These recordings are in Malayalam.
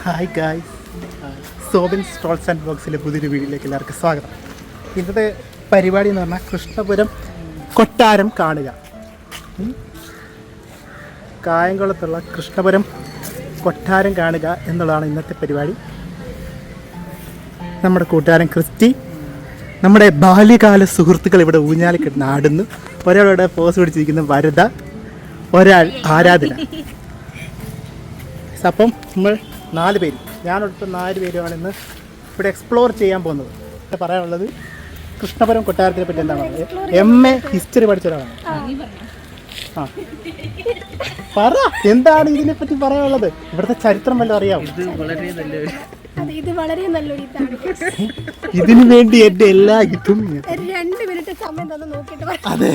Hi guys, Soubin stalls and ബോക്സിലെ പുതിയൊരു വീഡിയോയിലേക്ക് എല്ലാവർക്കും സ്വാഗതം. ഇന്നത്തെ പരിപാടി എന്ന് പറഞ്ഞാൽ കൃഷ്ണപുരം കൊട്ടാരം കാണുക. കായംകുളത്തുള്ള കൃഷ്ണപുരം കൊട്ടാരം കാണുക എന്നുള്ളതാണ് ഇന്നത്തെ പരിപാടി. നമ്മുടെ കൂട്ടുകാരൻ ക്രിസ്റ്റി, നമ്മുടെ ബാല്യകാല സുഹൃത്തുക്കൾ ഇവിടെ ഊഞ്ഞാലി കിടന്ന് ആടുന്നു. ഒരാളുടെ പോസ് പിടിച്ചിരിക്കുന്ന വരദ, ഒരാൾ ആരാധന. അപ്പം നമ്മൾ 4 പേര്, ഞാനൊടുത്ത 4 പേരുമാണ് ഇന്ന് ഇവിടെ എക്സ്പ്ലോർ ചെയ്യാൻ പോകുന്നത്. പറയാനുള്ളത് കൃഷ്ണപുരം കൊട്ടാരത്തിനെ പറ്റി എന്താണ് MA ഹിസ്റ്ററി പഠിച്ച ഒരാളാണ്. പറ, എന്താണ് ഇതിനെപ്പറ്റി പറയാനുള്ളത്? ഇവിടുത്തെ ചരിത്രം വല്ലതും അറിയാമോ? ഇതിനു വേണ്ടി എന്റെ എല്ലാ ഇതും 2 മിനിറ്റ് സമയം തന്നെ നോക്കിയിട്ട്. അതെ,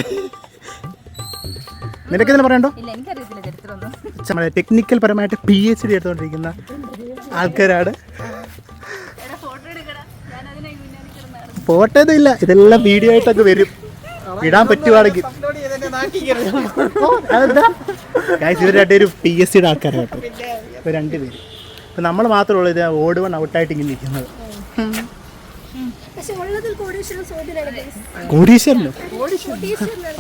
നിനക്കെന്തിനാ പറയണ്ടോ? നമ്മുടെ ടെക്നിക്കൽ പരമായിട്ട് PhD എടുത്തുകൊണ്ടിരിക്കുന്ന ആൾക്കാരാണ്. ഫോട്ടോ ഒന്നും ഇല്ല, ഇതെല്ലാം വീഡിയോ ആയിട്ടൊക്കെ വരും, ഇടാൻ പറ്റുവാണെങ്കിൽ. ഇവർ 2 പേരും PhD ആൾക്കാരാണ് കേട്ടോ. ഇപ്പോൾ 2 പേര്. ഇപ്പം നമ്മൾ മാത്രമേ ഉള്ളൂ ഇത് ഓട് 1 ഔട്ടായിട്ട് ഇങ്ങനെ ഇരിക്കുന്നത്. കോടീശ്വരനോ?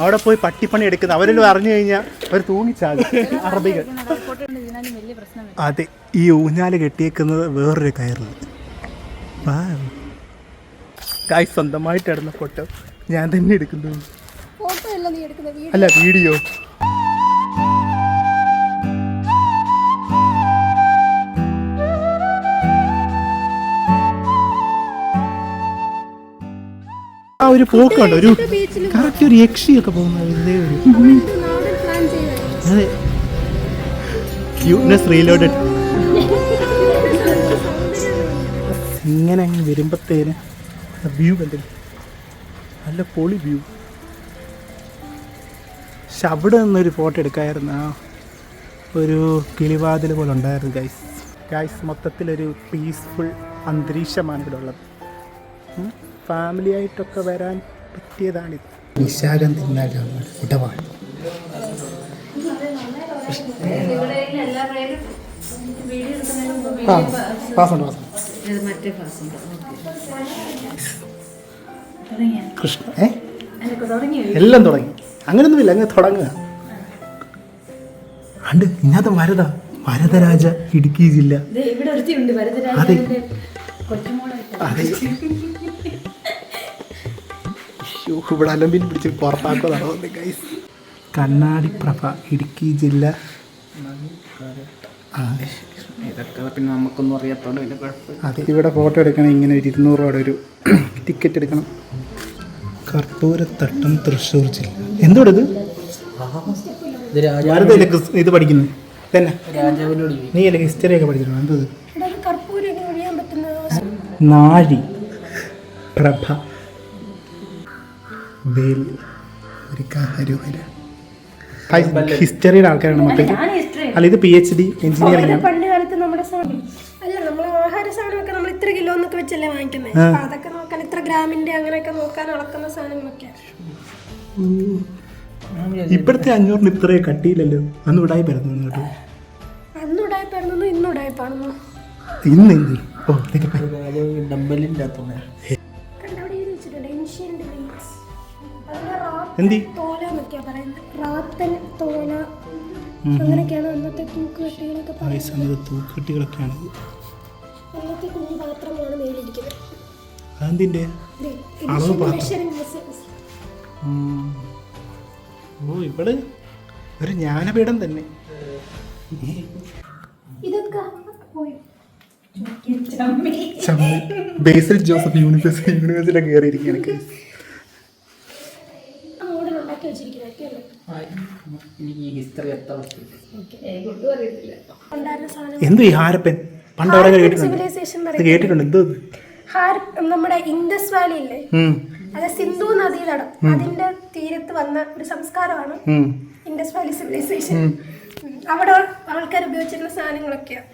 അവിടെ പോയി പട്ടിപ്പണി എടുക്കുന്നത് അവരെല്ലാം അറിഞ്ഞു കഴിഞ്ഞാൽ അവർ തൂങ്ങിച്ചാകും. അറബികൾ. അതെ, ഈ ഊഞ്ഞാല് കെട്ടിയേക്കുന്നത് വേറൊരു കയറിൽ. ഗായ്സ്, സ്വന്തമായിട്ട് ഇടുന്ന ഫോട്ടോ ഞാൻ തന്നെ എടുക്കുന്നു. അല്ല, വീഡിയോ. ആ ഒരു പോക്കുണ്ട്, ഒരു കറക്റ്റ് ഒരു യക്ഷിയൊക്കെ പോകുന്നത്. അതെ, ക്യൂട്ട്നെസ് റീലോഡഡ്. ഇങ്ങനെ അങ്ങ് വരുമ്പത്തേന് വ്യൂ കണ്ടില്ല, നല്ല പൊളി വ്യൂ. പക്ഷെ അവിടെ നിന്നൊരു ഫോട്ടോ എടുക്കാമായിരുന്നു. ആ ഒരു കിളിവാതിൽ പോലെ ഉണ്ടായിരുന്നു. ഗൈസ് മൊത്തത്തിലൊരു പീസ്ഫുൾ അന്തരീക്ഷമാണ് ഇവിടെ ഉള്ളത്. ഫാമിലി ആയിട്ടൊക്കെ വരാൻ പറ്റിയതാണിത്. നിശാഗം തിന്നാലാണ് ഇടപാട്. കൃഷ്ണ എല്ലാം തുടങ്ങി. അങ്ങനൊന്നുമില്ല, അങ്ങ് തുടങ്ങുക. അണ്ട് ഇന്നത്തെ വരദരാജ, ഇടുക്കി ജില്ല. അതെ അതെ, ഇവിടെ അലമ്പിൽ പിടിച്ച് പുറത്താക്കുന്നതാണ് ഗൈസ്. കണ്ണാടിപ്രഭ, ഇടുക്കി ജില്ല. ഇതൊക്കെ പിന്നെ നമുക്കൊന്നും അറിയാത്തോണ്ട് പിന്നെ കുഴപ്പമില്ല. അതെ, ഇവിടെ ഫോട്ടോ എടുക്കണം. ഇങ്ങനെ ഒരു 200 രൂപയുടെ ഒരു ടിക്കറ്റ് എടുക്കണം. കർപ്പൂരത്തട്ടം, തൃശ്ശൂർ ജില്ല. എന്തോടെ ഇത്? ഇത് പഠിക്കുന്നത് തന്നെ? നീ അല്ലേ ഹിസ്റ്ററി ഒക്കെ പഠിച്ചിട്ടുണ്ടോ? എന്തത്? നാഴി പ്രഭ, വേൽ, ഹിസ്റ്ററിയുടെ ആൾക്കാരാണ് മൊത്തം. അല്ല, ഇത് PhD എഞ്ചിനീയറിംഗ് ആണ്. പണ്ട് കാലത്ത് നമ്മുടെ ആഹാര സാധനമൊക്കെ നമ്മൾ ഇത്ര കിലോ എന്നൊക്കെ വെച്ചല്ലേ വാങ്ങിക്കുന്നത്. അതൊക്കെ നോക്കാൻ ഇത്ര ഗ്രാമിന്റെ അങ്ങനെയൊക്കെ നോക്കാൻ അളക്കുന്ന സാധനങ്ങളൊക്കെ. ഇപ്പോഴത്തെ 500 ഇത്രയും കട്ടിയില്ലല്ലോ. അന്ന് ഉടായി പരന്നു കേട്ടോ. അന്ന് ഉടായി പരന്നു, ഇന്ന് ഉടായി പാടുന്നു. ഇന്ന് ഓ ഡമ്പലിൻ്റെ എന്തി അങ്ങനെയൊക്കെയാണ് അന്നത്തെ തൂക്കുകെട്ടികളൊക്കെ പറയുന്നത്. തൂക്കുകെട്ടികളൊക്കെയാണ്. അന്നത്തെ കുഞ്ഞു പാത്രങ്ങളാണ് മേലിരിക്കുന്നത്. അതെന്തിൻ്റെ അളവ് പാത്രം? ഓ, ഇവിടെ ഒരു ജ്ഞാനപീഠം തന്നെ. ഇതൊക്കെ ബേസിൽ ജോസഫ് യൂണിവേഴ്സിറ്റിയിലൊക്കെ കയറിയിരിക്കുകയാണ്. എന്ത് ഈ ഹാരപ്പൻ? പണ്ട് അവിടെ കേട്ടിട്ടുണ്ട്. എന്തോ നമ്മുടെ ഇൻഡസ് വാലി ഇല്ലേ, അത് സിന്ധു നദീതടം, അതിന്റെ തീരത്ത് വന്ന ഒരു സംസ്കാരമാണ് ഇൻഡസ് വാലി സിവിലൈസേഷൻ. അവിടെ ആൾക്കാർ ഉപയോഗിച്ചിരുന്ന സാധനങ്ങളൊക്കെയാണ്.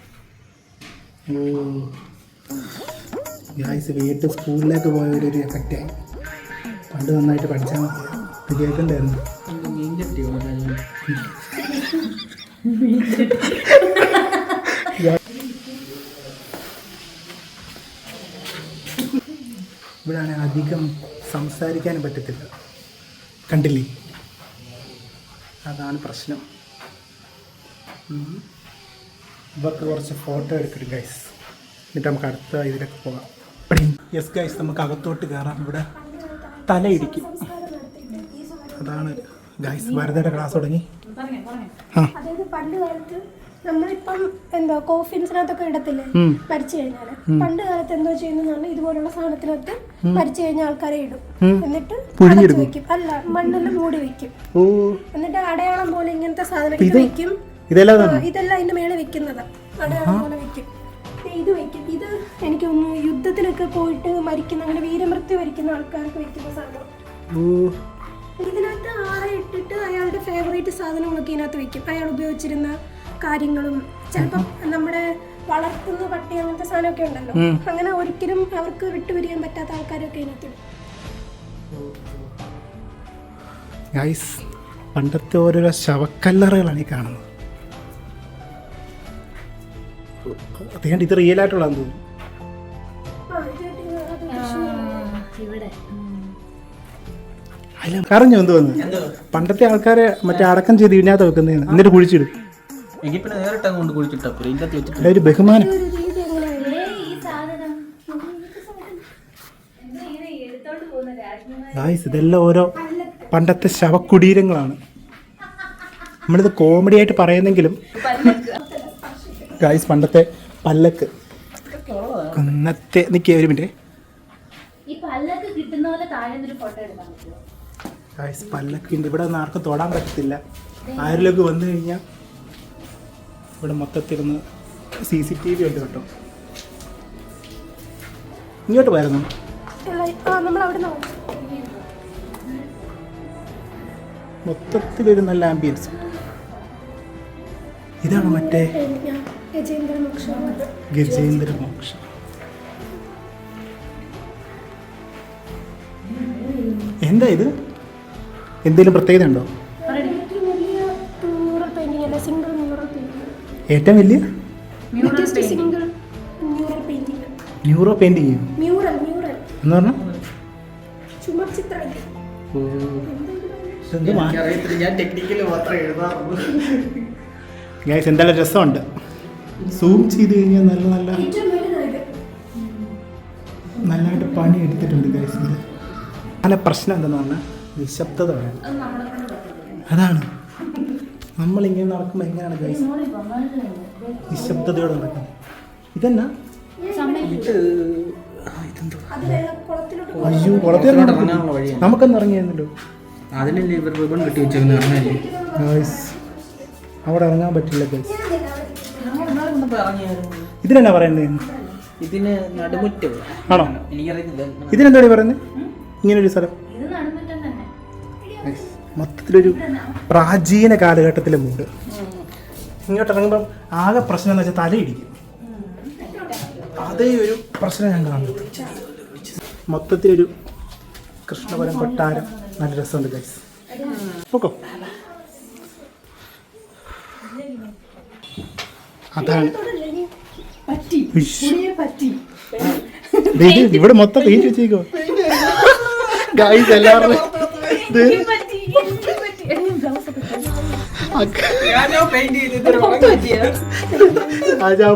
വീട്ടിൽ സ്കൂളിലേക്ക് പോയ ഒരു എഫക്റ്റായി. പണ്ട് നന്നായിട്ട് പഠിച്ചാൽ മതി, കേൾക്കണ്ടായിരുന്നു. കാണിക്കാനും പറ്റത്തില്ല. കണ്ടില്ലേ, അതാണ് പ്രശ്നം. ഇവർക്ക് കുറച്ച് ഫോട്ടോ എടുക്കണം ഗൈസ്, എന്നിട്ട് നമുക്ക് അടുത്ത ഇതിലൊക്കെ പോകാം. യെസ് ഗൈസ്, നമുക്ക് അകത്തോട്ട് കയറാം. ഇവിടെ തലയിടിക്കും. അതാണ് ഗൈസ്, ഭാരതയുടെ ക്ലാസ് തുടങ്ങി. അതായത് പണ്ട് കാലത്ത് നമ്മളിപ്പം എന്താ കോഫിൻസിനകത്തൊക്കെ ഇടത്തില്ലേ മരിച്ചു കഴിഞ്ഞാല്, പണ്ട് കാലത്ത് എന്തോ ചെയ്യുന്നതാണ് ഇതുപോലുള്ള സാധനത്തിനകത്ത് മരിച്ചു കഴിഞ്ഞ ആൾക്കാരെ ഇടും, എന്നിട്ട് അടച്ചു വെക്കും. അല്ല, മണ്ണെല്ലാം മൂടി വെക്കും. എന്നിട്ട് അടയാളം പോലെ ഇങ്ങനത്തെ സാധനം ഇത് വെക്കും. ഇതെല്ലാം ഇതിന്റെ മേലെ വെക്കുന്നതാ, അടയാളം പോലെ വെക്കും. ഇത് വെക്കും. ഇത് എനിക്ക് തോന്നുന്നു യുദ്ധത്തിലൊക്കെ പോയിട്ട് മരിക്കുന്ന, അങ്ങനെ വീരമൃത്യു വരിക്കുന്ന ആൾക്കാർക്ക് വെക്കുന്ന സാധനം. ഇതിനകത്ത് ആളെ ഇട്ടിട്ട് അയാളുടെ ഫേവറേറ്റ് സാധനങ്ങളൊക്കെ ഇതിനകത്ത് വെക്കും. അയാൾ ഉപയോഗിച്ചിരുന്ന കാര്യങ്ങളും, ചിലപ്പം നമ്മുടെ വളർത്തുന്ന പട്ടി അങ്ങനത്തെ സാധനമൊക്കെ ഉണ്ടല്ലോ, അങ്ങനെ ഒരിക്കലും അവർക്ക് വിട്ടുപിരിയാൻ പറ്റാത്ത ആൾക്കാരൊക്കെ ഇതിനകത്ത്. ഗൈസ്, പണ്ടത്തെ ഓരോരോ ശവക്കല്ലറകളാണ് ഈ കാണുന്നത്. അതുകൊണ്ട് ഇത് റിയൽ ആയിട്ടുള്ളതാന്ന് തോന്നുന്നു. അല്ല, അറിഞ്ഞു എന്ത് വന്നു, പണ്ടത്തെ ആൾക്കാരെ മറ്റേ അടക്കം ചെയ്ത് ഇതിനകത്ത് വെക്കുന്നതാണ്, എന്നിട്ട് കുഴിച്ചിടും. ഒരു ബഹുമാനം. ഗായ്സ്, ഇതെല്ലാം ഓരോ പണ്ടത്തെ ശവകുടീരങ്ങളാണ്. നമ്മളിത് കോമഡി ആയിട്ട് പറയുന്നെങ്കിലും ഗായ്സ്, പണ്ടത്തെ പല്ലക്ക് ഇന്നത്തെ നിൽക്കുക ഒരു മിനിറ്റ്. ഗായ്സ്, പല്ലക്കുണ്ട്. ഇവിടെ ഒന്നും ആർക്കും തൊടാൻ പറ്റത്തില്ല. ആരിലൊക്കെ വന്നു കഴിഞ്ഞാൽ ഇവിടെ മൊത്തത്തിരുന്ന് CCTV ഉണ്ട് കേട്ടോ. ഇങ്ങോട്ട് പോയിരുന്നു. മൊത്തത്തിലൊരു നല്ല ആംബിയൻസ്. ഇതാണ് മറ്റേ ഗജേന്ദ്രമോക്ഷം. എന്താ ഇത്? എന്തെങ്കിലും പ്രത്യേകത ഉണ്ടോ? ഏറ്റവും വലിയ ന്യൂറോ പെയിന്റിങ് എന്ന് പറഞ്ഞാൽ ഗൈസ്, എന്തായാലും രസമുണ്ട്. സൂം ചെയ്ത് കഴിഞ്ഞാൽ നല്ലതായിട്ട് പണി എടുത്തിട്ടുണ്ട് ഗൈസ്. അങ്ങനെ പ്രശ്നം എന്തെന്ന് പറഞ്ഞാൽ നിശബ്ദത വേണം. അതാണ് നമ്മളിങ്ങനെ നടക്കുമ്പോൾ എങ്ങനെയാണ് ഗൈസ് നിശബ്ദതയോടെ നടക്കുന്നത്. ഇതെന്നാ? അയ്യോ, കുളത്തിലോട്ട് നമുക്കൊന്നും ഇറങ്ങിയായിരുന്നല്ലോ. അവിടെ ഇറങ്ങാൻ പറ്റില്ല ഗൈസ്. ഇതിനെന്നാ പറയുന്നത്? ഇതിന് നടുമുറ്റം ആണോ? എനിക്കറിയത്തില്ല. ഇതിനെന്താണ് പറയുന്നത്? ഇങ്ങനൊരു സ്ഥലം മൊത്തത്തിലൊരു പ്രാചീന കാലഘട്ടത്തിലെ മൂട്. ഇങ്ങോട്ട് ഇറങ്ങുമ്പം ആകെ പ്രശ്നം എന്ന് വെച്ചാൽ തലയിടിക്കും. അതേ ഒരു പ്രശ്നം ഞാൻ കാണുന്നത്. മൊത്തത്തിലൊരു കൃഷ്ണപുരം കൊട്ടാരം. നല്ല രസമുണ്ട് ഗൈസ്. ഓക്കോ, അതാണ് ഇവിടെ മൊത്തം പെയിന്റ് വെച്ചേക്കോ ഗൈസ്. എല്ലാവരും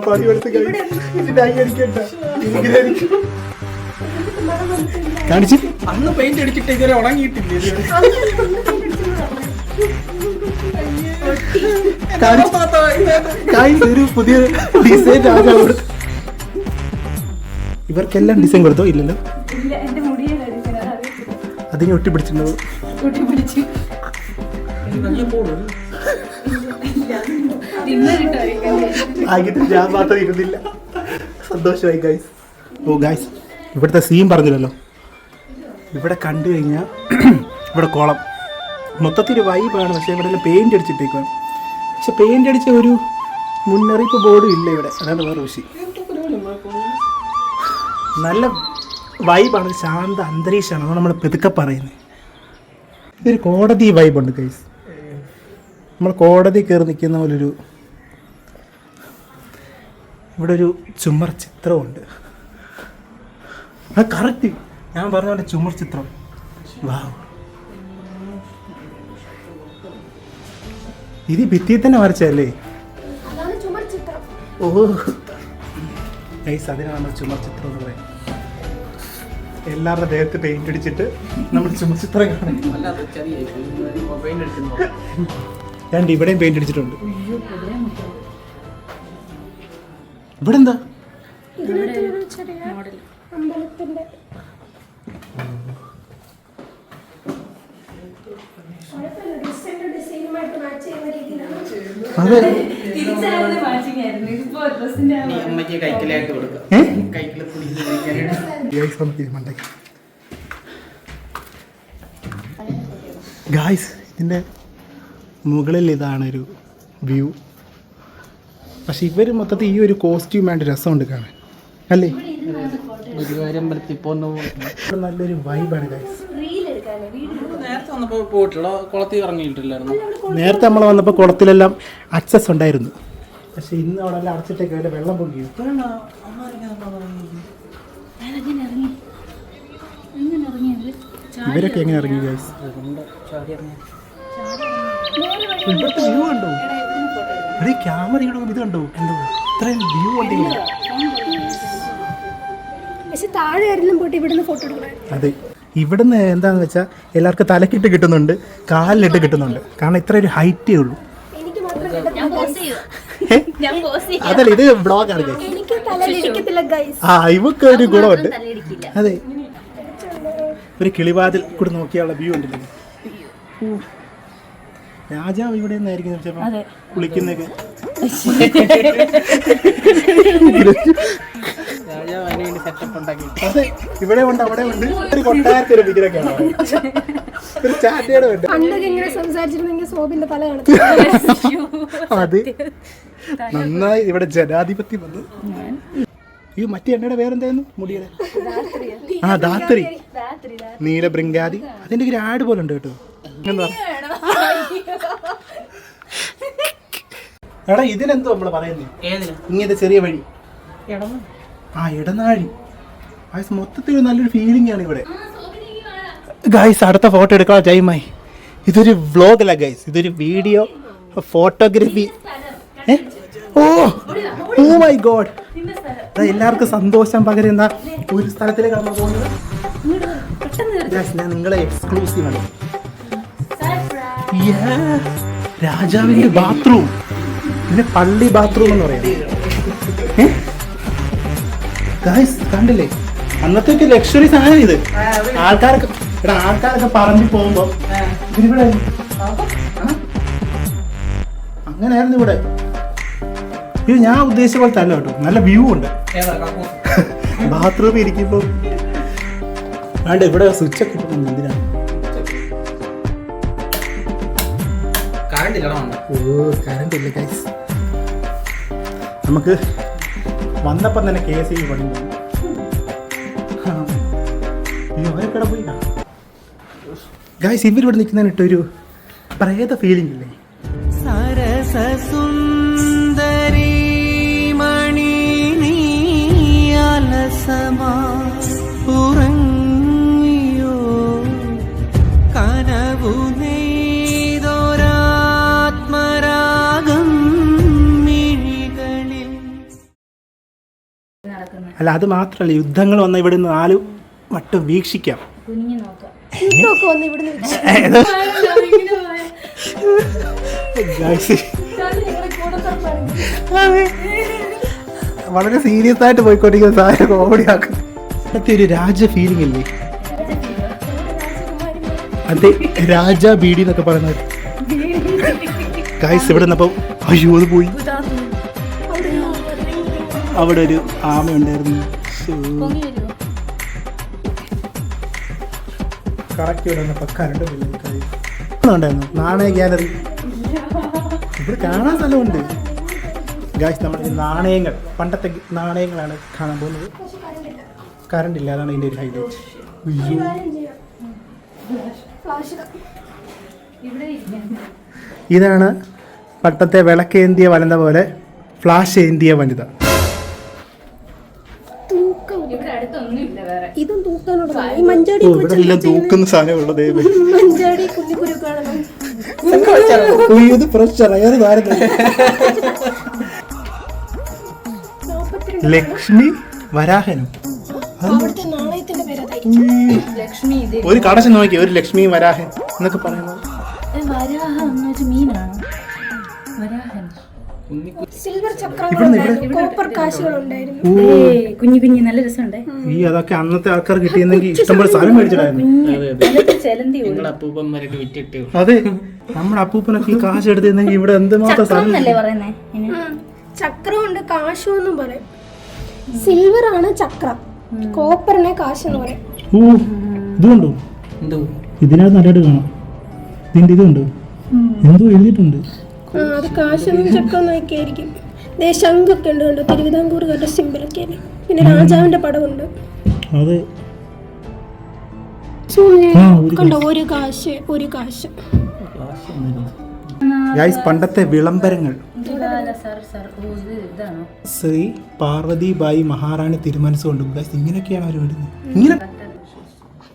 പണി കൊടുത്ത് കാണിച്ച് അന്ന് പെയിന്റ് അടിച്ചിട്ട് ഇതുവരെ ഉണങ്ങിയിട്ടില്ല. ഒരു പുതിയ ഡിസൈൻ രാജാവ്. ഇവർക്കെല്ലാം ഡിസൈൻ കൊടുത്തോ? ഇല്ലല്ലോ, അതിനെ ഒട്ടിപ്പിടിച്ചിട്ടുണ്ടോ? ആയിട്ട് ഞാൻ മാത്രം ഇരുന്നില്ല. സന്തോഷമായി ഗൈസ്. ഓ ഗൈസ്, ഇവിടുത്തെ സീൻ പറഞ്ഞില്ലല്ലോ. ഇവിടെ കണ്ടു കഴിഞ്ഞാൽ ഇവിടെ കുളം മൊത്തത്തിൽ വൈബാണ്. പക്ഷേ ഇവിടെ പെയിന്റ് അടിച്ചിട്ടേക്കാണ്. പക്ഷെ പെയിന്റ് അടിച്ച ഒരു മുന്നറിയിപ്പ് ബോർഡും ഇല്ല ഇവിടെ. അതാണ് വേറെ വിഷയം. നല്ല വൈബാണ്, ശാന്ത അന്തരീക്ഷമാണ്. അത് നമ്മൾ പെതുക്കെ പറയുന്നത്. ഇതൊരു കോടതി വൈബുണ്ട് ഗൈസ്. നമ്മൾ കോടതി കയറി നിൽക്കുന്ന പോലൊരു. ഇവിടെ ഒരു ചുമർ ചിത്രമുണ്ട്. അത് കറക്റ്റ് ഞാൻ പറഞ്ഞ പോലെ ചുമർ ചിത്രം. വാവ്. ഇത് ഭിത്തിയിൽ തന്നെ വരച്ചല്ലേ? അതാണ് ചുമർ ചിത്രം. ഓ ഗൈസ്, അതിനാണ് നമ്മൾ ചുമർ ചിത്രം എന്ന് പറയുന്നത്. എല്ലാവരുടെ ദേഹത്ത് പെയിന്റ് അടിച്ചിട്ട് നമ്മൾ ചുമർ ചിത്രം കാണും. ഞാൻ ഇവിടെയും പെയിന്റ് അടിച്ചിട്ടുണ്ട്. ഇവിടെ എന്താ? ചെറിയ അമ്പലത്തിന്റെ ഡിസൈനുമായിട്ട് മാച്ച് ചെയ്യുന്ന രീതിയിലാണ്. അതെ, അമ്മയ്ക്ക് കൈക്കലായിട്ട് കൊടുക്കാം. കൈക്കിൽ ഗായ്സ്, ഇതിൻ്റെ മുകളിൽ ഇതാണ് ഒരു വ്യൂ. പക്ഷെ ഇവർ മൊത്തത്തിൽ ഈ ഒരു കോസ്റ്റ്യൂം ആയിട്ട് രസമുണ്ട് കാണാൻ, അല്ലേ? ഗുരുവായൂരമ്പലത്തിൽ പോകുന്ന നല്ലൊരു വൈബാണ് ഗായ്സ്. നേരത്തെ വന്നപ്പോൾ പോയിട്ടുള്ള കുളത്തിൽ ഇറങ്ങിയിട്ടില്ലായിരുന്നു. നേരത്തെ നമ്മൾ വന്നപ്പോൾ കുളത്തിലെല്ലാം ആക്സസ് ഉണ്ടായിരുന്നു. പക്ഷെ ഇന്ന് അവിടെ എല്ലാം അടച്ചിട്ടേക്ക് അതിൽ വെള്ളം പൊങ്ങിയോ? ഇവരൊക്കെ എങ്ങനെ ഇറങ്ങി ഗായ്സ്? ഇവിടുത്തെ വ്യൂ കണ്ടോ? ഇവിടെ ക്യാമറയുടെ ഇത് കണ്ടോ? എന്തോ ഇത്രയും വ്യൂ ഉണ്ടെങ്കിൽ. പക്ഷെ താഴെ ആരെങ്കിലും പോയിട്ട് ഇവിടുന്ന് ഫോട്ടോ എടുക്കണം. അതെ, ഇവിടുന്ന് എന്താണെന്ന് വെച്ചാൽ എല്ലാവർക്കും തലക്കിട്ട് കിട്ടുന്നുണ്ട്, കാലിലിട്ട് കിട്ടുന്നുണ്ട്. കാരണം ഇത്ര ഒരു ഹൈറ്റേ ഉള്ളൂ. എനിക്ക് മാത്രം കിട്ടുന്നില്ല. അതല്ല, ഇത് ബ്ലോഗാണ് ഗൈസ്. എനിക്ക് തലയിലിരിക്കത്തില്ല ഗൈസ്. ആ, ഇവക്ക് ഒരു ഗുണമുണ്ട്. അതെ, ഒരു കിളിവാതിൽ കൂടെ നോക്കിയുള്ള വ്യൂ ഉണ്ടല്ലോ. രാജാവ് ഇവിടെ നിന്നായിരിക്കും ചിലപ്പോൾ കുളിക്കുന്നൊക്കെ. രാജാവ് അതിന് വേണ്ടി സെറ്റപ്പ് ഉണ്ടാക്കി. അതെ, ഇവിടെ ഉണ്ട്, അവിടെ ഉണ്ട്. ഒരു കൊട്ടാരത്തിൽ ഒരു വിഗ്രഹമൊക്കെയാണ്, ഒരു ചാറ്റയുടെ ഉണ്ട്. പണ്ടൊക്കെ ഇങ്ങനെ സംസാരിച്ചിരുന്നെങ്കിൽ സോബിന്റെ തല കാണും. അത് നന്നായി ഇവിടെ ജനാധിപത്യം വന്നു. ഈ മറ്റേ എണ്ണയുടെ പേരെന്തായിരുന്നു? മുടിയുടെ ആ, ധാത്രി, നീലബൃങ്കാതി. അതിന്റെ ഒരു ആഡ് പോലെ ഉണ്ട് കേട്ടോ. എന്താ എടാ, ഇതിനെന്തോ നമ്മള് പറയുന്നത്? ഇങ്ങനത്തെ ചെറിയ വഴി, ആ ഇടനാഴി. ഗായ്സ്, മൊത്തത്തിൽ നല്ലൊരു ഫീലിംഗ് ആണ് ഇവിടെ. ഗായ്സ്, അടുത്ത ഫോട്ടോ എടുക്കാൻ ടൈമായി. ഇതൊരു വ്ലോഗല്ല ഗായ്സ്, ഇതൊരു video photography. Oh oh my God, എല്ലാവർക്കും സന്തോഷം പകരുന്ന ഒരു സ്ഥലത്തിലേക്ക് നമ്മൾ പോകുന്നത്. ഗായ്സ്, ഞാൻ നിങ്ങളെ എക്സ്ക്ലൂസീവ് ആണ്. രാജാവിന്റെ ബാത്റൂം, പിന്നെ പള്ളി ബാത്റൂം എന്ന് പറയാം. ഗായ്സ്, കണ്ടില്ലേ? അന്നത്തെ ലക്ഷറി സാധനം ഇത്. ആൾക്കാരൊക്കെ പറമ്പിൽ പോകുമ്പോ ഇതിവിടെ അങ്ങനെയായിരുന്നു ഇവിടെ. ഇത് ഞാൻ ഉദ്ദേശിച്ച പോലെ തന്നെ കേട്ടോ, നല്ല വ്യൂ ഉണ്ട്. ബാത്റൂമിൽ ഇരിക്കുമ്പോ വേണ്ട, ഇവിടെ സ്വിച്ച് ഒക്കെ ഇട്ടുണ്ട്. എന്തിനാണ്? ഓ, കറണ്ട് ഇല്ല ഗൈസ്. നമുക്ക് വന്നപ്പം തന്നെ KSE പണി അവരൊക്കെ പോയി. ഗൈസ്, ഇവരിവിടെ നിൽക്കുന്നതിനിട്ടൊരു പ്രേത ഫീലിംഗ് ഇല്ലേ? സരസസുന്ദരി മണി നീ അലസമാ ഉറങ്ങിയോ കനവു നെയ്തൊരാത്മരാഗം മിഴികളിൽ. അല്ല, അത് മാത്രമല്ല, യുദ്ധങ്ങൾ വന്ന ഇവിടെ നിന്ന് 4 വട്ടം വീക്ഷിക്കാം. ഇതൊക്കെ വന്ന് ഇവിടുന്ന് വെച്ച് ഗൈസ്, വളരെ സീരിയസ് ആയിട്ട് പോയിക്കൊണ്ടിരിക്കുന്ന സാധനം കോമഡി ആക്കും. ഇവിടുത്തെ ഒരു രാജ ഫീലിംഗ് ഇല്ലേ? അതെ, രാജ ബീഡി എന്നൊക്കെ പറയുന്നത്. ഗൈസ്, ഇവിടെ നിന്നപ്പം അയ്യോ അത് പോയി. അവിടെ ഒരു ആമ ഉണ്ടായിരുന്നു. കറക്റ്റ് ഇവിടെ വന്നപ്പോൾ കറണ്ട് ഉണ്ടായിരുന്നു. നാണയ ഗ്യാലറി ഇവിടെ കാണാൻ സ്ഥലമുണ്ട്. ഗായ്സ്, നമ്മുടെ നാണയങ്ങൾ, പണ്ടത്തെ നാണയങ്ങളാണ് കാണാൻ പോകുന്നത്. കറണ്ട് ഇല്ല, അതാണ് ഇതിൻ്റെ ഒരു ഹൈലൈറ്റ്. ഇതാണ് പട്ടത്തെ വിളക്കേന്തിയ വനിത പോലെ ഫ്ലാഷ് ഏന്തിയ വനിത. ഇതും തൂക്കാനുള്ളതാണ്. ഈ മഞ്ചാടി ഇവിടെ എല്ലാം തൂക്കുന്ന സാധനമുള്ളത് മഞ്ചാടി കുഞ്ഞിക്കുരുക്കാണ്. ഇത് പ്രഷർ ഏത് താരം ലക്ഷ്മി വരാഹനും അവിടുത്തെ നാണയത്തിന്റെ പേര് ഒരു കടച്ച് നോക്കി ഒരു ലക്ഷ്മി വരാഹൻ എന്നൊക്കെ പറയുന്നത് സിൽവർ ചക്രങ്ങളുണ്ടായിരുന്നു, കോപ്പർ കാശുകളുണ്ടായിരുന്നു. കുഞ്ഞു കുഞ്ഞു നല്ല രസമുണ്ട്. ഈ അതൊക്കെ അന്നത്തെ ആൾക്കാർ കിട്ടിയെന്നെങ്കിൽ ഇഷ്ടംപോലെ സാധനം മേടിച്ചിട്ടായിരുന്നു. അപ്പൂപ്പന്മാരൊക്കെ വിറ്റിട്ട് അതെ, നമ്മുടെ അപ്പൂപ്പനൊക്കെ ഈ കാശ് എടുത്തിരുന്നെങ്കിൽ ഇവിടെ എന്തുമാത്രം സാധനം. ചക്രമുണ്ട്, കാശും എന്നും പറയും. സിൽവർ ആണ് ചക്രം, കോപ്പറിനെ കാശ് എന്ന് പറയും. ഓ ഇതുണ്ടോ? എന്തോ ഇതിനകത്ത് നല്ലതായിട്ട് കാണാം. ഇതിന്റെ ഇതുണ്ട്, എന്തോ എഴുതിയിട്ടുണ്ട്. അത് കാശൊന്നും ചക്രം ഒക്കെ ആയിരിക്കും. ശംഖൊക്കെ ഉണ്ട്, കണ്ടോ? തിരുവിതാംകൂറുകാരുടെ സിമ്പിളൊക്കെ. പിന്നെ രാജാവിന്റെ പടമുണ്ട്. അതെ, കണ്ടോ? ഒരു കാശ്, ഒരു കാശ്. പണ്ടത്തെ വിളംബരങ്ങൾ. ശ്രീ പാർവതിബായി മഹാറാണി തിരുമനസ്സുകൊണ്ട് ഇങ്ങനെയൊക്കെയാണ് അവർ വരുന്നത്. ഇങ്ങനെ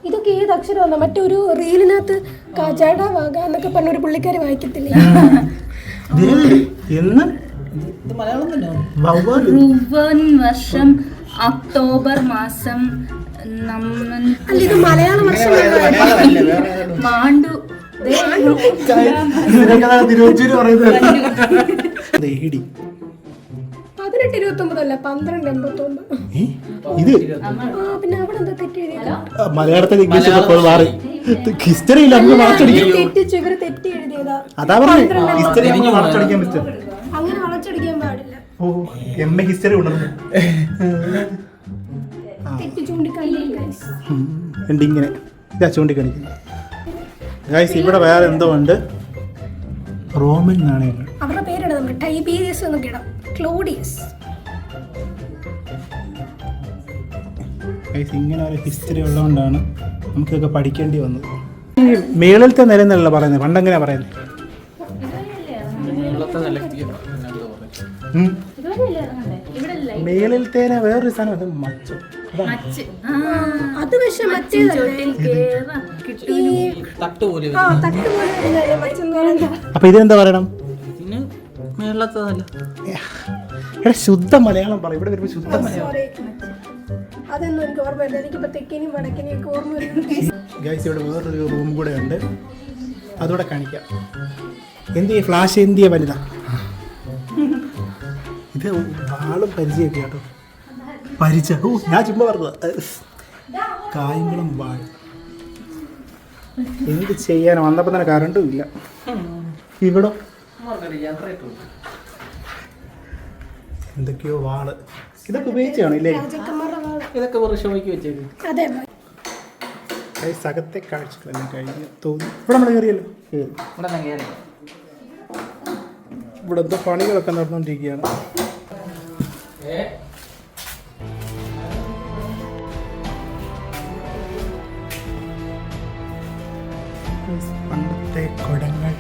ഇതൊക്കെ ഏത് അക്ഷരമാണ്? മറ്റൊരു റീലിനകത്ത് കജാട വാഗ എന്നൊക്കെ പറഞ്ഞ ഒരു പുള്ളിക്കാരി വായിക്കത്തില്ലേ? വർഷം ഒക്ടോബർ മാസം അല്ല, ഇത് മലയാള വർഷം. മാണ്ടു തിരുവഞ്ചൂര് പറയുന്നത് 1829 അല്ല 1289. ഇത് പിന്നെ അവിടെ എന്താ തെറ്റി എഴുതിയത്? മലയാളത്തിൽ ഇംഗ്ലീഷ് മാറി ഹിസ്റ്ററി ഇല്ല, നമുക്ക് വളച്ചടിക്കാം. തെറ്റിച്ചു, ഇവര് തെറ്റി എഴുതിയതാ. അതാ പറഞ്ഞത്, ഹിസ്റ്ററി നമുക്ക് വളച്ചടിക്കാൻ പറ്റും. അങ്ങനെ വളച്ചടിക്കാൻ പാടില്ല. ഓ എം എ ഹിസ്റ്ററി ഉണ്ടെന്ന് തെറ്റി ചൂണ്ടിക്കാണിക്കും. ഇങ്ങനെ ഇതാ ചൂണ്ടിക്കാണിക്കുന്നത്. ഗൈസ് ഇവിടെ വേറെ എന്തോ ഉണ്ട്, റോമൻ നാണയങ്ങൾ. അവരുടെ പേരിടാം നമുക്ക്, ടൈബീരിയസ് എന്നൊക്കെ ഇടാം, ക്ലോഡിയസ്. ഗൈസ് ഇങ്ങനെ ഒരു ഹിസ്റ്ററി ഉള്ളതുകൊണ്ടാണ് നമുക്കൊക്കെ പഠിക്കേണ്ടി വന്നത്. ഈ മേളിലത്തെ നിലന്നല്ല പറയുന്നത്, പണ്ടെങ്ങനെയാ പറയുന്നത്? മേളിലത്തേനെ വേറൊരു സാധനം, അത് മച്ചം. അത് പക്ഷെ മറ്റേതല്ലേ? തട്ട് പോലെ തട്ട് പോലെ വരുന്നതല്ലേ മച്ചെന്ന് പറയുന്നത്? അപ്പൊ ഇതെന്താ പറയണം? പിന്നെ മേളത്തതല്ല. ഇവിടെ ശുദ്ധ മലയാളം പറയും. ഇവിടെ വരുമ്പോൾ ശുദ്ധ മലയാളം. സോറി, അതൊന്നും എനിക്ക് ഓർമ്മയില്ല. എനിക്കിപ്പോ തെക്കിനെയും വടക്കിനെയും ഒക്കെ ഓർമ്മ വരുന്നത്. ഗൈസ് ഇവിടെ വേറൊരു റൂം കൂടെ ഉണ്ട്, അതുകൂടെ കാണിക്കാം. എന്തിയ ഫ്ലാഷ്, എന്തിയ വലുതാ. ഇത് ആളും പരിചയമൊക്കെ കേട്ടോ, പരിചയം. ഓ ഞാൻ ചുമ്മാ പറഞ്ഞത്. കായംകുളം വാഴ. എന്ത് ചെയ്യാൻ വന്നപ്പോൾ തന്നെ കറണ്ടും ഇല്ല. ഇവിടെ എന്തൊക്കെയോ വാള്, ഇതൊക്കെ ഉപയോഗിച്ചാണ് ഇല്ലേ? രാജാക്കന്മാരുടെ വാള്. ഇതൊക്കെ വെറുതെ ഷോയ്ക്ക് വെച്ചേക്ക്. അതെ. അകത്തെ കാഴ്ചകളെല്ലാം കഴിഞ്ഞ് തോന്നി. ഇവിടെ നമ്മൾ കയറിയല്ലോ. ഇവിടെ ഞാൻ കയറി. ഇവിടെ എന്തോ പണികളൊക്കെ നടന്നുകൊണ്ടിരിക്കുകയാണ്. പണ്ടത്തെ കുടങ്ങൾ.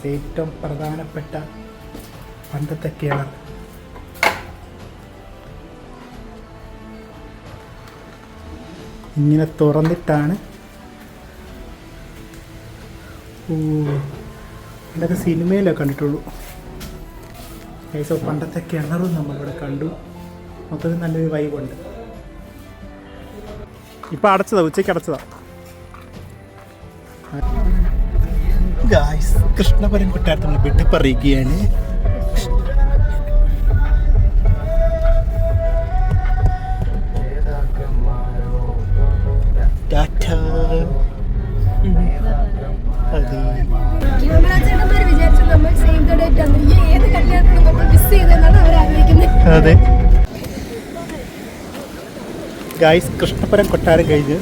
ഏറ്റവും പ്രധാനപ്പെട്ട പണ്ടത്തെ കിണർ. ഇങ്ങനെ തുറന്നിട്ടാണ്. ഓ ഇതൊക്കെ സിനിമയിലൊക്കെ കണ്ടിട്ടുള്ളൂ. പണ്ടത്തെ കിണറും നമ്മളിവിടെ കണ്ടു. മൊത്തത്തിൽ നല്ലൊരു വൈബുണ്ട്. ഇപ്പം അടച്ചതാ, ഉച്ചയ്ക്ക് അടച്ചതാ. ഗായ്സ് കൃഷ്ണപുരം കൊട്ടാരത്തിൽ നമ്മൾ വെട്ടിപ്പറിയുകയാണ്. ക്യാമറാച്ചേട്ടന്മാർ വിചാരിച്ചു നമ്മൾ സേവ് ദ ഡേറ്റ് ആണ്. ഏത് കല്യാണത്തിനും നമ്മൾ മിസ് ചെയ്തെന്നാണ് അവർ ആഗ്രഹിക്കുന്നത്. അതെ ഗായ്സ്, കൃഷ്ണപുരം കൊട്ടാരം കഴിഞ്ഞ്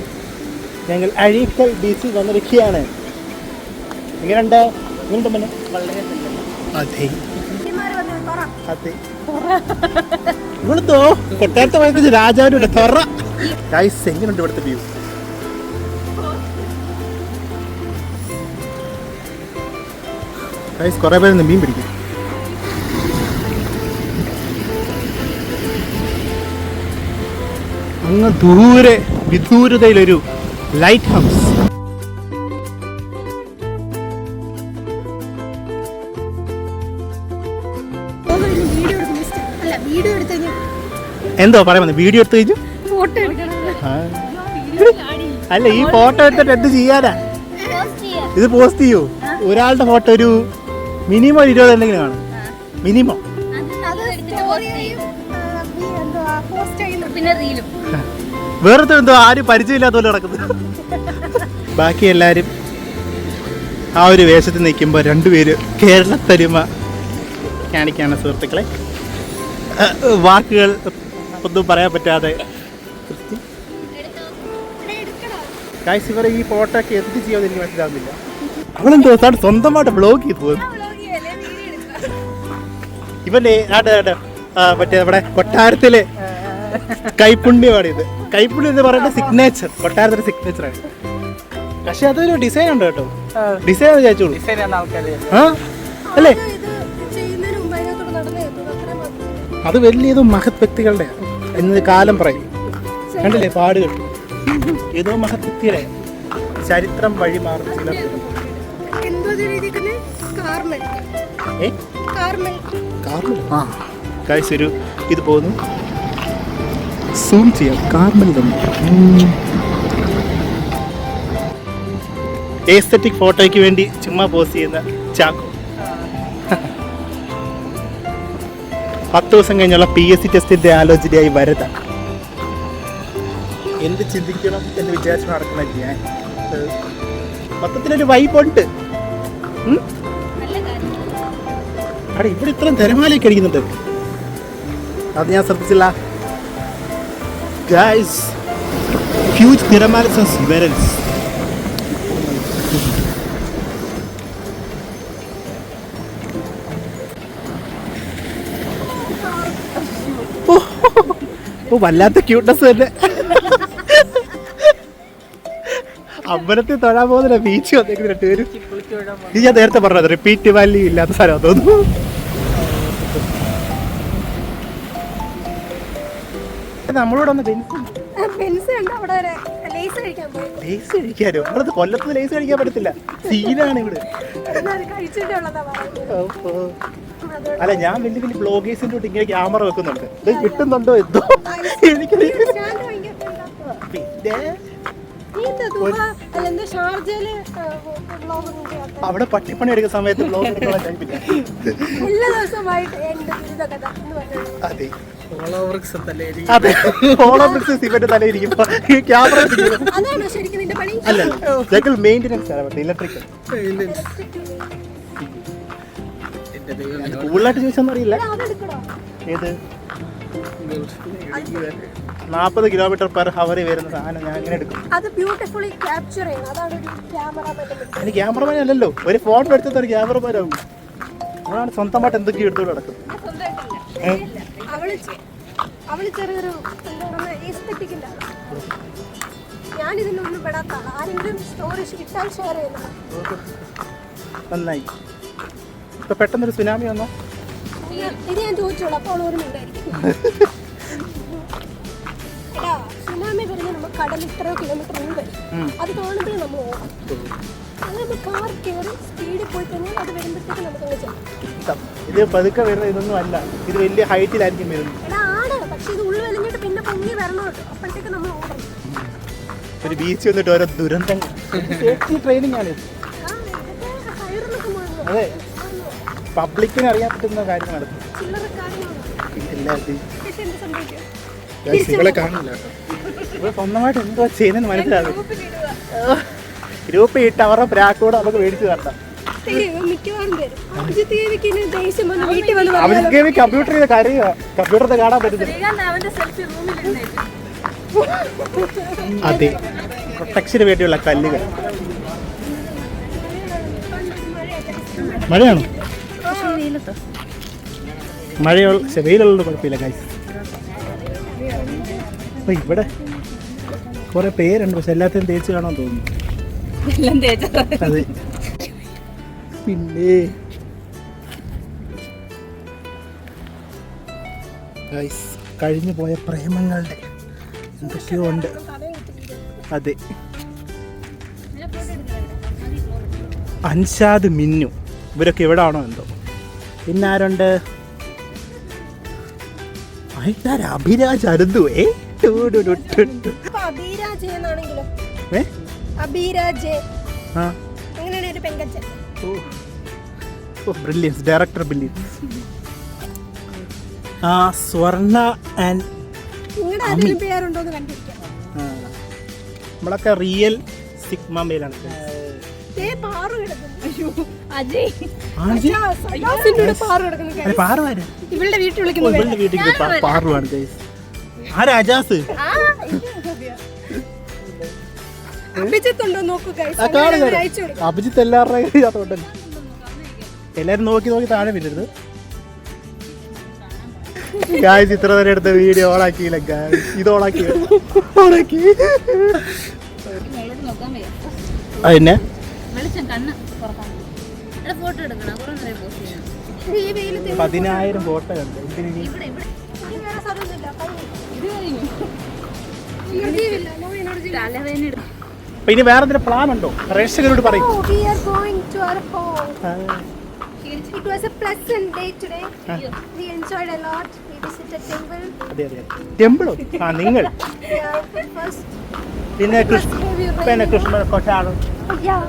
ഞങ്ങൾ അഴീക്കൽ ബീച്ചിൽ വന്നിരിക്കുകയാണ്. എങ്ങനെയുണ്ട്? അതെ അതെ, ഇവിടുത്തോ കൊട്ടാരത്തെ പോയത് രാജാവിൻ്റെ തൊറ. ഗായ്സ് എങ്ങനെയുണ്ട് ഇവിടുത്തെ വ്യൂ? ഗായ്സ് കുറേ പേര് മീൻ പിടിക്കും. അങ്ങ് ദൂരെ വിദൂരതയിലൊരു ലൈറ്റ് ഹൗസ്. വീഡിയോ എടുത്ത് കഴിഞ്ഞാൽ എന്തോ പറയാൻ വന്നത്? വീഡിയോ എടുത്തു കഴിഞ്ഞു. ഫോട്ടോ എടുക്കണം. അല്ല, ഈ ഫോട്ടോ എടുത്തിട്ട് എന്ത് ചെയ്യാനാ? ഇത് പോസ്റ്റ് ചെയ്യൂ. ഒരാളുടെ ഫോട്ടോ ഒരു മിനിമം 20 എന്തെങ്കിലും കാണും. മിനിമം. പിന്നെ റീലും വേറെ എന്തോ ആരും പരിചയമില്ലാത്ത പോലെ നടക്കുന്നത്. ബാക്കി എല്ലാവരും ആ ഒരു വേഷത്തിൽ നിൽക്കുമ്പോൾ രണ്ടുപേര് കേരളത്തരിമ കാണിക്കാണ് സുഹൃത്തുക്കളെ. വാക്കുകൾ ഒന്നും പറയാൻ പറ്റാതെ. ഗായ്സ്, ഇവരെ ഈ ഫോട്ടോ ഒക്കെ എന്ത് ചെയ്യാമെന്ന് എനിക്ക് മനസ്സിലാവുന്നില്ല. അവളെന്തോ സ്വന്തമായിട്ട് ബ്ലോഗ് ചെയ്തു പോകുന്നു. ഇവന്റെ മറ്റേ നമ്മുടെ കൊട്ടാരത്തിലെ കൈപ്പുണ്യമാണ് ഇത്. കൈപ്പുണ്യം എന്ന് പറയുന്നത് സിഗ്നേച്ചർ, കൊട്ടാരത്തിന്റെ സിഗ്നേച്ചറാണ്. പക്ഷെ അതൊരു ഡിസൈൻ ഉണ്ട് കേട്ടോ. ഡിസൈൻ വിചാരിച്ചോളൂ. ആ അല്ലേ? അത് വലിയതോ മഹത് വ്യക്തികളുടെ എന്ന് കാലം പറയും. കണ്ടില്ലേ പാടുകൾ? ഏതോ മഹത് വ്യക്തിയുടെ ചരിത്രം വഴി മാറും ചിലർ. ഗൈസ്, ഒരു ഇത് പോകുന്നു. സൂം ചെയ്യാം. കാർമൽ തന്നെ എസ്തെറ്റിക് ഫോട്ടോയ്ക്ക് വേണ്ടി ചുമ്മാ പോസ്റ്റ് ചെയ്യുന്ന ചാക്കോ. 10 ദിവസം കഴിഞ്ഞുള്ള PSC ടെസ്റ്റിന്റെ ആലോചനയായി വരത. എന്ത് ചിന്തിക്കണം എന്ന് വിചാരിച്ച് നടക്കുന്ന ഞാൻ. മൊത്തത്തിലൊരു വൈബുണ്ട്. അവിടെ ഇവിടെ ഇത്രയും തിരമാലയൊക്കെ അടിക്കുന്നുണ്ട്. അത് ഞാൻ ശ്രദ്ധിച്ചില്ല. Guys, huge തിരമാല വെരൽസ്. വല്ലാത്ത ക്യൂട്ട്നെസ് തന്നെ. അമ്പലത്തിൽ തൊഴാൻ പോകുന്നില്ല, ബീച്ച് വന്നേക്കുന്ന 2 പേരും. ഇത് ഞാൻ നേരത്തെ പറഞ്ഞത് റിപ്പീറ്റ് വാല്യൂ ഇല്ലാത്ത സ്ഥലം തോന്നുന്നു. നമ്മളോട് ഒന്ന് ലേസ് കഴിക്കാനോ? നമ്മളത് കൊല്ലത്ത് ലേസ് കഴിക്കാൻ പറ്റത്തില്ല, സീനാണ് ഇവിടെ. അല്ല, ഞാൻ വലിയ വലിയ ബ്ലോഗേഴ്സിന്റെ തൊട്ട് ഇങ്ങനെ ക്യാമറ വെക്കുന്നുണ്ട്. ഇത് കിട്ടുന്നുണ്ടോ എന്തോ എനിക്ക്. അവിടെ പട്ടിപ്പണി എടുക്കുന്ന സമയത്ത് ബ്ലോഗ് എടുക്കാൻ കഴിയില്ല. അതെ, അതെ, ഹോളോബ്രിക്സ് ഇവന്റെ തലയിരിക്കുമ്പോ ക്യാമറ അല്ല, ഞങ്ങൾ മെയിൻ്റെനൻസ് ആണ്, ഇലക്ട്രിക്കൽ. കൂടുതലായിട്ട് ചോദിച്ചൊന്നും അറിയില്ല. ഏത് 40 km/h വരുന്ന സാധനം ഞാൻ എങ്ങനെ എടുക്കും? എനിക്ക് ക്യാമറമാൻ അല്ലല്ലോ, ഒരു ഫോൺ എടുത്തത് ഒരു ക്യാമറമാനാവും. അതാണ് സ്വന്തമായിട്ട് എന്തൊക്കെയോ എടുത്തോണ്ട് നടക്കുന്നത്. നന്നായി. ഇപ്പൊ പെട്ടെന്നൊരു സുനാമി വന്നോ? ഇത് ഞാൻ ചോദിച്ചോളൂ, അപ്പോൾ ഓർമ്മയുണ്ടായിരിക്കും. സുനാമി വരുമ്പോൾ നമ്മൾ കടൽ ഇത്രയോ കിലോമീറ്റർ വരും. അത് കാണുമ്പോഴേ നമ്മൾ ഓടും. അത് നമ്മൾ കാർ കയറി സ്പീഡിൽ പോയി കഴിഞ്ഞാൽ അത് വരുമ്പോഴത്തേക്ക് നമുക്ക് ചെയ്യാം. ഇത് പതുക്കെ വരുന്നത് ഇതൊന്നും അല്ല, ഇത് വലിയ ഹൈറ്റിലായിരിക്കും വരുന്നത്. ആണ്, പക്ഷെ ഇത് ഉള്ളിൽ വലിഞ്ഞിട്ട് പിന്നെ പൊങ്ങി വരണം കേട്ടോ. അപ്പോഴത്തേക്ക് നമ്മൾ ഓടണം. ഒരു ബീച്ച് വന്നിട്ട് ഓരോ ദുരന്തങ്ങൾ. സേഫ്റ്റി ട്രെയിനിങ് ആണ്. അതെ, പബ്ലിക്കിന് അറിയാൻ പറ്റുന്ന കാര്യം നടത്തും. ഇവളെ കാണില്ല, ഇവിടെ സ്വന്തമായിട്ട് എന്തോ ചെയ്യുന്നതെന്ന് മനസ്സിലാകും. ഗ്രൂപ്പ് ഇട്ട് അവരുടെ പ്രാക്കോട് നമുക്ക് മേടിച്ചു തരണ്ട. അഭിജിത്ത് കമ്പ്യൂട്ടർ ചെയ്ത് കരയുക, കമ്പ്യൂട്ടറിൽ കാണാൻ പറ്റുന്നില്ല. അതെ, പ്രൊട്ടക്ഷന് വേണ്ടിയുള്ള കല്ലുകൾ. മഴയാണോ? മഴയുള്ള വെയിലുള്ളത് കുഴപ്പമില്ല ഗൈസ്. അപ്പൊ ഇവിടെ കുറെ പേരുണ്ട്, പക്ഷെ എല്ലാത്തിനും തേച്ച് കാണാൻ തോന്നുന്നു. അതെ, പിന്നെ ഗൈസ് കഴിഞ്ഞു പോയ പ്രേമങ്ങളുടെ എന്തൊക്കെയോ ഉണ്ട്. അതെ, അൻഷാദ്, മിന്നു, ഇവരൊക്കെ എവിടെ ആണോ എന്തോ. പിന്നെ ആരുണ്ട്? അഭിരാജ് അരുതു. Brilliance, director brilliance. Swarna and നമ്മളൊക്കെ റിയൽ സിഗ്മ മെയിലാണ്. ഇവളുടെ വീട്ടിൽ വിളിക്കുന്നത് പാറുവാണ്. ആരാ അജാസ്? അഭിജിത്തുണ്ടോ നോക്കൂ. അഭിജിത്ത് എല്ലാവരുടെയും എല്ലാരും നോക്കി നോക്കി താഴെ വിടരുത്. ഗായ്സ് ഇത്ര നേരം എടുത്ത വീഡിയോ ഓണാക്കിയില്ല. ഇത് ഓണാക്കി അതിനെ 10,000 ഫോട്ടോ കണ്ടു. ഇനി വേറെ എന്തെങ്കിലും പ്ലാൻ ഉണ്ടോ? പ്രേക്ഷകരോട് പറയും. It was a pleasant day today. We enjoyed a lot. We visited temple. ടെമ്പിളോ? നിങ്ങൾ Yeah, first. പിന്നെ കൃഷ്ണ കൊട്ടാരം. Yeah.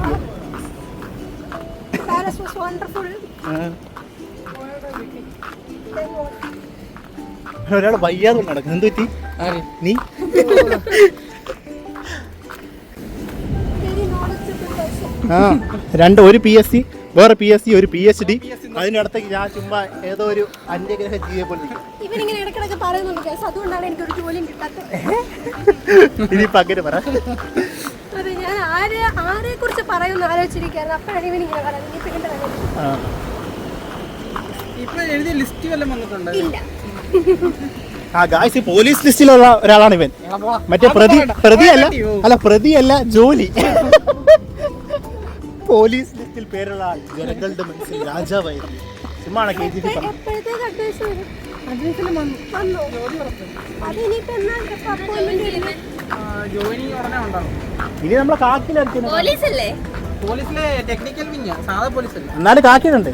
Palace was wonderful. Then what? ഒരാൾ വയ്യാതെ നടക്കുന്നു. എന്ത് പറ്റി? നീ Very knowledgeable person. ഒരു PSC, വേറെ PSC, ഒരു PhD. അതിനടുത്തേക്ക് ഞാൻ ചുമ്മാ ഏതോ ഒരു അന്യഗ്രഹ ജീവിയെ പോലെ ഇവനിങ്ങനെ ഇടയ്ക്കിടയ്ക്ക് പറയുന്നുണ്ട് guys. അതുകൊണ്ടാണ് എനിക്കൊരു ജോലിയും കിട്ടാത്തത്. ഇനിയിപ്പോ അങ്ങനെ പറ. അതെ, ഞാൻ ആരെ കുറിച്ച് പറയുമെന്ന് ആലോചിച്ചിരിക്കുകയാണ്. അപ്പോഴാണ് ഇവനിങ്ങനെ പറയുന്നത്. ഇപ്പൊ ഇതിന്റെ കാര്യം എഴുതിയ ലിസ്റ്റ് വല്ലതും വന്നിട്ടുണ്ട്? ഇല്ല. ഗായ്സ്, പോലീസ് ലിസ്റ്റിലുള്ള ഒരാളാണ് ഇവൻ. മറ്റേ പ്രതിയല്ല, ജോലി. പോലീസ് ലിസ്റ്റിൽ പേരുള്ള ആൾ ജനങ്ങളുടെ മനസ്സിൽ രാജാവായിരുന്നു. ചുമ്മാണ് KGF പറഞ്ഞു. എപ്പോഴത്തേക്ക് അഡ്വൈസ് വരും? വന്നോ? അതിനിപ്പോ എന്നാ അപ്പോയിന്റ്മെന്റ് വരുന്നത്? ജോയിനി ഉടനെ ഉണ്ടാവും. ഇനി നമ്മളെ കാക്കിലായിരിക്കും. പോലീസിലെ ടെക്നിക്കൽ വിങ്, സാധാ പോലീസല്ല. എന്നാലും കാക്കിലുണ്ട്.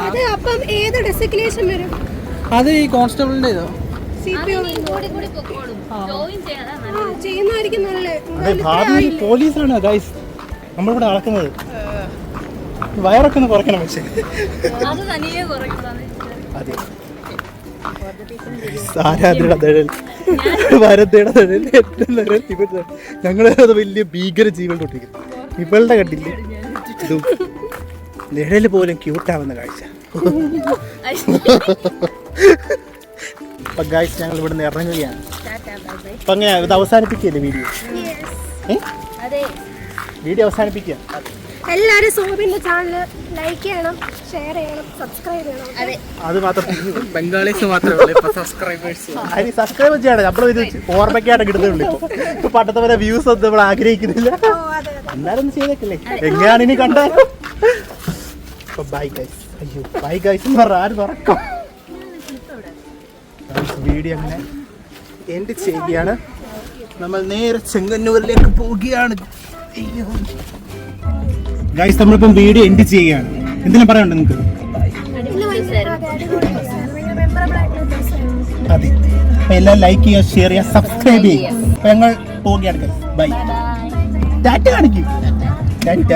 അത് അപ്പം ഏത് ഡെസിഗ്നേഷൻ വരും? അത് ഈ കോൺസ്റ്റബിളിന്റെ ഇതോ CPO ചെയ്യുന്നതായിരിക്കും നല്ലത്. അതെ, ഭാവി പോലീസാണ് ഗൈസ് നമ്മളിവിടെ നടക്കുന്നത്. വയറൊക്കെ ഒന്ന് കുറയ്ക്കണം. പക്ഷേ അതെ, ആരാധനയുടെ നിഴൽ, വരതയുടെ നിഴൽ, എന്റെ നിഴൽ. ഞങ്ങളത് വലിയ ഭീകര ജീവികൾ തൊട്ടിരിക്കുന്നു. ഇവളുടെ കണ്ടില്ലേ ഇതും നിഴല് പോലും ക്യൂട്ടാവുന്ന കാഴ്ച. അപ്പൊ ഗൈസ് ഞങ്ങൾ ഇവിടെ നിന്ന് ഇറങ്ങുകയാണ്. അപ്പൊ അങ്ങനെ ഇത് അവസാനിപ്പിക്കുകയല്ലേ വീഡിയോ? വീഡിയോ അവസാനിപ്പിക്കുക. എല്ലാരും സോബിന്റെ ചാനൽ ലൈക്ക് ചെയ്യണം, ഷെയർ ചെയ്യണം, സബ്സ്ക്രൈബ് ചെയ്യണം. അത് മാത്രം. ബംഗാളീസ് മാത്രമേ സബ്സ്ക്രൈബേഴ്സ്. അതിന് സബ്സ്ക്രൈബ് ചെയ്യണം. നമ്മളിത് ഓർമ്മയ്ക്കായിട്ട് കിട്ടുന്നുള്ളൂ. ഇപ്പൊ പണ്ടത്തെ പോലെ വ്യൂസ് ഒന്നും നമ്മൾ ആഗ്രഹിക്കുന്നില്ല. എന്നാലും ചെയ്തേക്കില്ലേ? എങ്ങനെയാണ് ഇനി കണ്ടാലും. Bye guys. അയ്യോ ബൈ ഗൈസ് എന്ന് പറഞ്ഞാൽ ആര് തുറക്കും? വീഡിയോ അങ്ങനെ എൻഡ് ചെയ്യുകയാണ്. നമ്മൾ നേരെ ചെങ്ങന്നൂരിലേക്ക് പോവുകയാണ്. ഗൈസ് നമ്മളിപ്പം വീഡിയോ എൻഡ് ചെയ്യുകയാണ്. എന്തിനാ പറയണ്ട നിങ്ങൾക്ക്? അതെ, അപ്പൊ എല്ലാം ലൈക്ക് ചെയ്യുക, ഷെയർ ചെയ്യുക, സബ്സ്ക്രൈബ് ചെയ്യുക. അപ്പൊ ഞങ്ങൾ പോവുകയാണ്. ബൈ. ടാറ്റ കാണിക്കും. ടാറ്റ.